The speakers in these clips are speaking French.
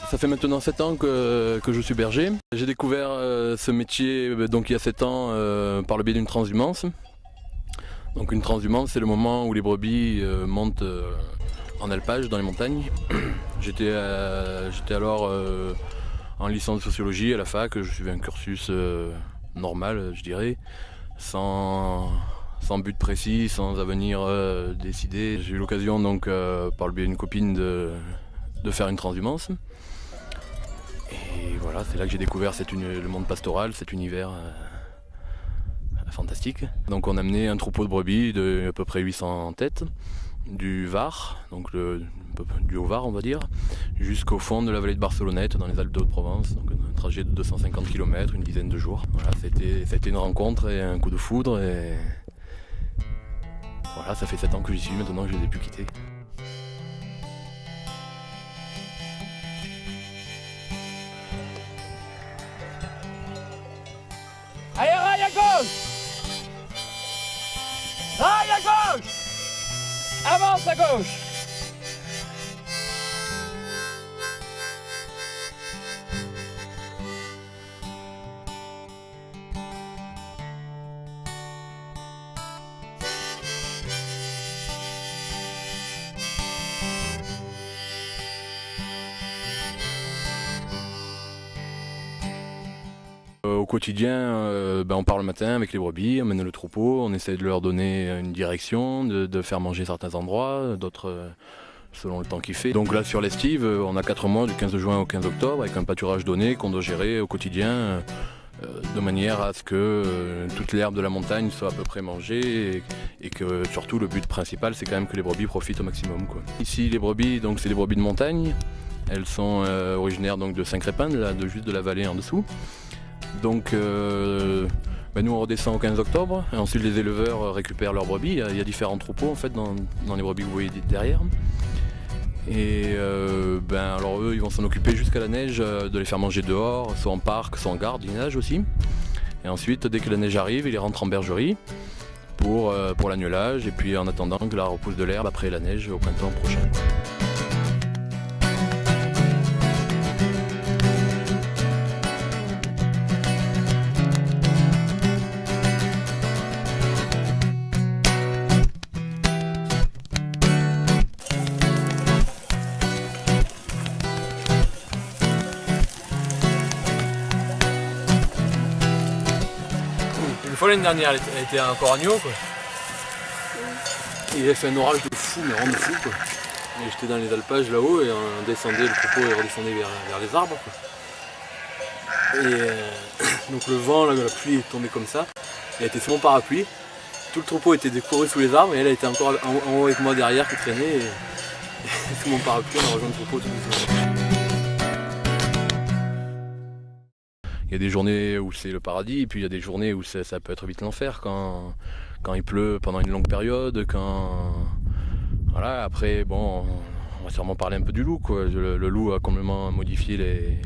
Ça fait maintenant 7 ans que je suis berger. J'ai découvert ce métier donc, il y a 7 ans par le biais d'une transhumance. Donc une transhumance, c'est le moment où les brebis montent en alpage dans les montagnes. J'étais alors en licence de sociologie à la fac, je suivais un cursus normal, je dirais, sans but précis, sans avenir décidé. J'ai eu l'occasion donc par le biais d'une copine de faire une transhumance. Et voilà, c'est là que j'ai découvert le monde pastoral, cet univers fantastique. Donc on a amené un troupeau de brebis de à peu près 800 têtes, du Var, donc du Haut-Var on va dire, jusqu'au fond de la vallée de Barcelonnette dans les Alpes de Haute-Provence. Donc un trajet de 250 km, une dizaine de jours. Voilà, c'était une rencontre et un coup de foudre et voilà, ça fait 7 ans que j'y suis, maintenant que je les ai pu quitter. Allez, raille à gauche! Raille à gauche! Avance à gauche! Au quotidien, on part le matin avec les brebis, on mène le troupeau, on essaie de leur donner une direction, de faire manger certains endroits, d'autres selon le temps qu'il fait. Donc là sur l'estive, on a 4 mois du 15 juin au 15 octobre avec un pâturage donné qu'on doit gérer au quotidien de manière à ce que toute l'herbe de la montagne soit à peu près mangée et que surtout le but principal c'est quand même que les brebis profitent au maximum, quoi. Ici les brebis, donc c'est des brebis de montagne, elles sont originaires donc de Saint-Crépin, juste de la vallée en dessous. Donc nous on redescend au 15 octobre et ensuite les éleveurs récupèrent leurs brebis. Il y a différents troupeaux en fait dans les brebis que vous voyez derrière. Et alors eux ils vont s'en occuper jusqu'à la neige, de les faire manger dehors, soit en parc, soit en gardiennage aussi. Et ensuite dès que la neige arrive, ils les rentrent en bergerie pour l'agnelage et puis en attendant que la repousse de l'herbe après la neige au printemps prochain. Une fois l'année dernière, elle était encore agneau, quoi. Il avait fait un orage de fou, mais vraiment de fou, quoi. Et j'étais dans les alpages là-haut et on descendait, le troupeau et redescendait vers les arbres, quoi. Et donc le vent, la pluie est tombée comme ça. Elle était sous mon parapluie. Tout le troupeau était découru sous les arbres et elle était encore en haut avec moi derrière qui traînait. Et sous mon parapluie, on a rejoint le troupeau tout doucement. Il y a des journées où c'est le paradis, et puis il y a des journées où ça peut être vite l'enfer, quand il pleut pendant une longue période, Voilà, après, bon, on va sûrement parler un peu du loup, quoi. Le loup a complètement modifié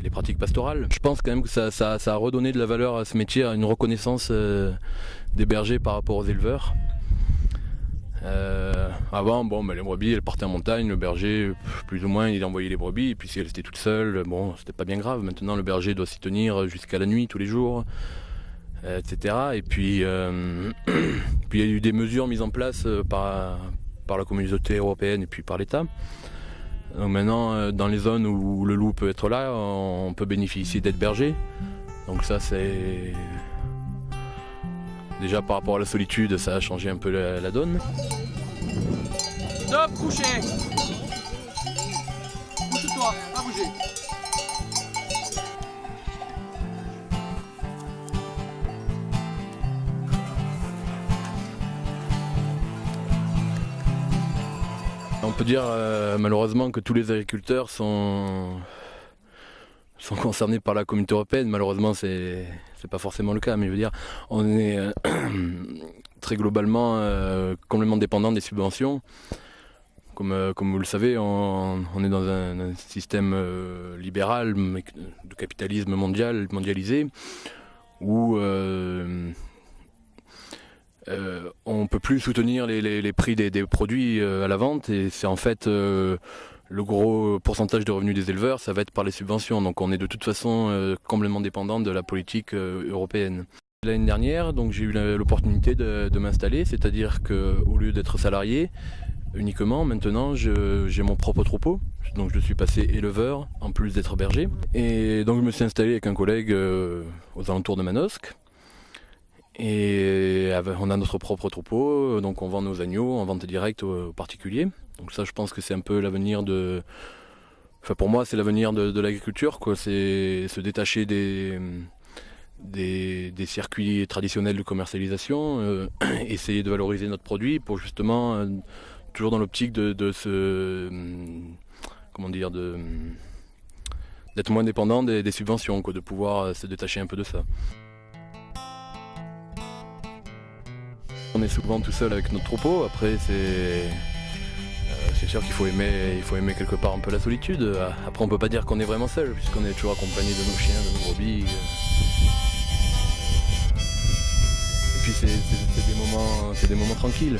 les pratiques pastorales. Je pense quand même que ça a redonné de la valeur à ce métier, à une reconnaissance des bergers par rapport aux éleveurs. Avant, les brebis elles partaient en montagne, le berger, plus ou moins, il envoyait les brebis, et puis si elles étaient toutes seules, c'était pas bien grave. Maintenant, le berger doit s'y tenir jusqu'à la nuit, tous les jours, etc. Et puis, puis il y a eu des mesures mises en place par la communauté européenne et puis par l'État. Donc maintenant, dans les zones où le loup peut être là, on peut bénéficier d'être berger. Donc ça, c'est... Déjà par rapport à la solitude, ça a changé un peu la donne. Stop, couché! Couche-toi, pas bouger. On peut dire malheureusement que tous les agriculteurs sont concernés par la communauté européenne. Malheureusement, c'est pas forcément le cas, mais je veux dire, on est très globalement complètement dépendant des subventions. Comme vous le savez, on est dans un système libéral, de capitalisme mondialisé, où on ne peut plus soutenir les prix des produits à la vente, et c'est en fait le gros pourcentage de revenus des éleveurs, ça va être par les subventions. Donc on est de toute façon complètement dépendant de la politique européenne. L'année dernière, donc j'ai eu l'opportunité de m'installer, c'est-à-dire qu'au lieu d'être salarié uniquement, maintenant j'ai mon propre troupeau. Donc je suis passé éleveur en plus d'être berger. Et donc je me suis installé avec un collègue aux alentours de Manosque. Et on a notre propre troupeau, donc on vend nos agneaux en vente directe aux particuliers. Donc ça, je pense que c'est un peu l'avenir de... Enfin pour moi, c'est l'avenir de l'agriculture, quoi. C'est se détacher des circuits traditionnels de commercialisation, essayer de valoriser notre produit pour justement, toujours dans l'optique de se... Comment dire, d'être moins dépendant des subventions, quoi, de pouvoir se détacher un peu de ça. On est souvent tout seul avec notre troupeau, après c'est sûr qu'il faut aimer quelque part un peu la solitude. Après on peut pas dire qu'on est vraiment seul, puisqu'on est toujours accompagné de nos chiens, de nos brebis. Et puis c'est des moments tranquilles,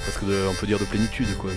presque on peut dire de plénitude, quoi.